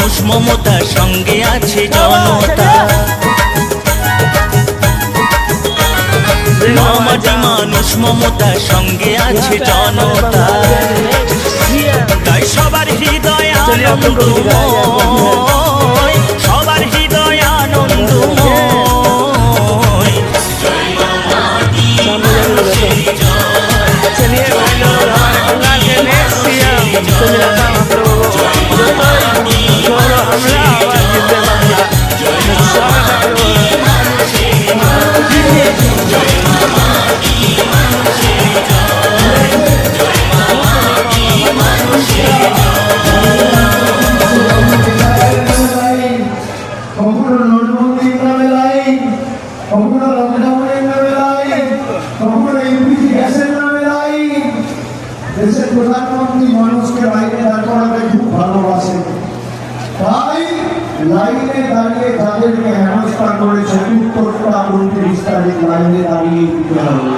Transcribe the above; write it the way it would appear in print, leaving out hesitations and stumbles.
মানুষ মমতা, সঙ্গে আছে জনতা। নামাজি মানুষ মমতা, সঙ্গে আছে জনতা। তাই সবার হৃদয় আনন্দময়, সবার হৃদয় আনন্দময়। জয় মা দি মানুষের জয়, चलिए भाई लोग, हमारे बंगाल के नेक्स्ट सीएम सुमित्रा महाप्रभु छोड़ो हमला आवाज जिंदे बांग्ला। स्वागत है কখনো নোটবন্দি নামে লাইন, কখনো লকডাউনের নামে লাইন, কখনো এলপিজি গ্যাসের নামে লাইন। দেশের প্রধানমন্ত্রী মানুষকে লাইনে দাঁড় করাতে খুব ভালোবাসে, তাই লাইনে দাঁড়িয়ে তাদেরকে হেনস্থা করে ৭৪টা ২৯ তারিখ লাইনে দাঁড়িয়ে দিতে হবে।